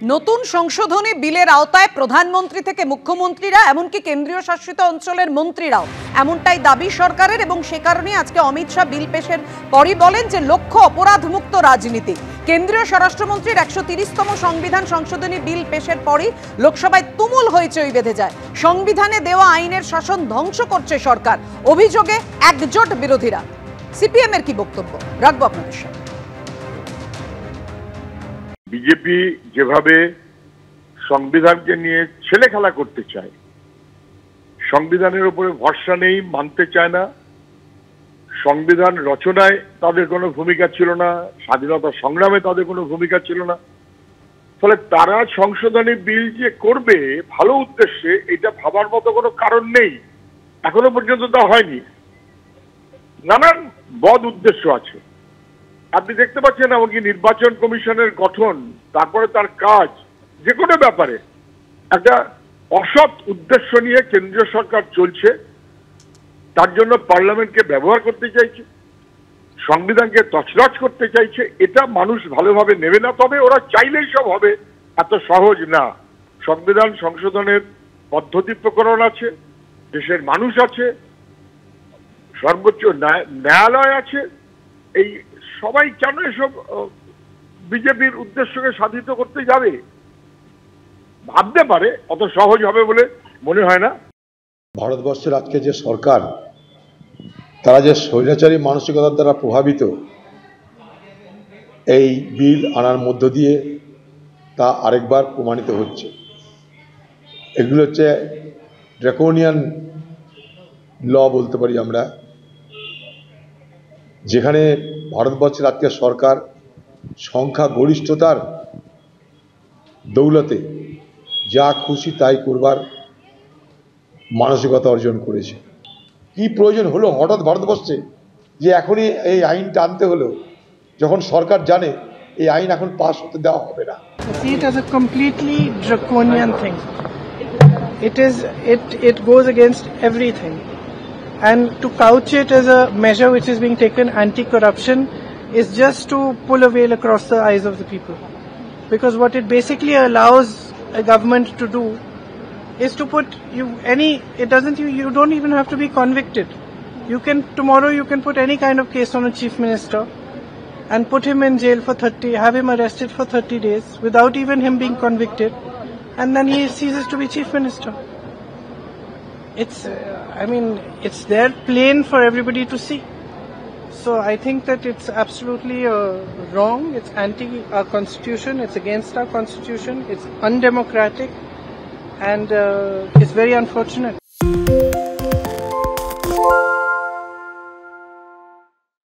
নতুন সংশোধনী বিলের আওতায় প্রধানমন্ত্রী থেকে মুখ্যমন্ত্রীরা এমনকি কেন্দ্রীয় শাসিত অঞ্চলের মন্ত্রীরাও এমনটাই দাবি সরকারের এবং সে কারণে আজকে অমিত শাহ বিল পেশের পরই বলেন যে লক্ষ্য অপরাধমুক্ত রাজনীতি। কেন্দ্রীয় স্বরাষ্ট্রমন্ত্রীর ১৩০তম সংবিধান সংশোধনী বিল পেশের পরই লোকসভায় তুমুল হইচই বেঁধে যায়। সংবিধানে দেওয়া আইনের শাসন ধ্বংস করছে সরকার, অভিযোগে একজোট বিরোধীরা। সিপিএম এর কি বক্তব্য রাখবো আপনাদের সাথে। বিজেপি যেভাবে সংবিধানকে নিয়ে ছেলে খেলা করতে চায়, সংবিধানের উপরে ভরসা নেই, মানতে চায় না, সংবিধান রচনায় তাদের কোনো ভূমিকা ছিল না, স্বাধীনতা সংগ্রামে তাদের কোনো ভূমিকা ছিল না, ফলে তারা সংশোধনী বিল যে করবে ভালো উদ্দেশ্যে, এটা ভাবার মতো কোনো কারণ নেই। এখনো পর্যন্ত তা হয়নি। নানান বদ উদ্দেশ্য আছে। আপনি দেখতে পাচ্ছেন এমনকি নির্বাচন কমিশনের গঠন, তারপরে তার কাজ, যে কোনো ব্যাপারে একটা অসৎ উদ্দেশ্য নিয়ে কেন্দ্রীয় সরকার চলছে। তার জন্য পার্লামেন্টকে ব্যবহার করতে চাইছে, সংবিধানকে তছনছ করতে চাইছে। এটা মানুষ ভালোভাবে নেবে না। তবে ওরা চাইলেই সব হবে, এত সহজ না। সংবিধান সংশোধনের পদ্ধতি প্রকরণ আছে, দেশের মানুষ আছে, সর্বোচ্চ ন্যায়ালয় আছে। এই সবাই কেন এসব বিজেপির উদ্দেশ্যকে সাধিত করতে যাবে? ভাবতে পারে, অত সহজ হবে বলে মনে হয় না। ভারতবর্ষের আজকে যে সরকার, তারা যে স্বৈরাচারী মানসিকতার দ্বারা প্রভাবিত, এই বিল আনার মধ্য দিয়ে তা আরেকবার প্রমাণিত হচ্ছে। এগুলো হচ্ছে ড্রাকোনিয়ান ল বলতে পারি আমরা, যেখানে ভারতবর্ষের আজকে সরকার সংখ্যা গরিষ্ঠতার দৌলতে যা খুশি তাই করবার মানসিকতা অর্জন করেছে। কি প্রয়োজন হলো হঠাৎ ভারতবর্ষে যে এখনই এই আইনটা আনতে হলো, যখন সরকার জানে এই আইন এখন পাস হতে দেওয়া হবে না? See it as a completely draconian thing. It goes against everything. And to couch it as a measure which is being taken anti-corruption is just to pull a veil across the eyes of the people. Because what it basically allows a government to do is to put you don't even have to be convicted. Tomorrow you can put any kind of case on a chief minister and put him in jail for have him arrested for 30 days without even him being convicted, and then he ceases to be chief minister. It's there plain for everybody to see. So I think that it's absolutely wrong. It's anti our constitution. It's against our constitution. It's undemocratic, and it's very unfortunate.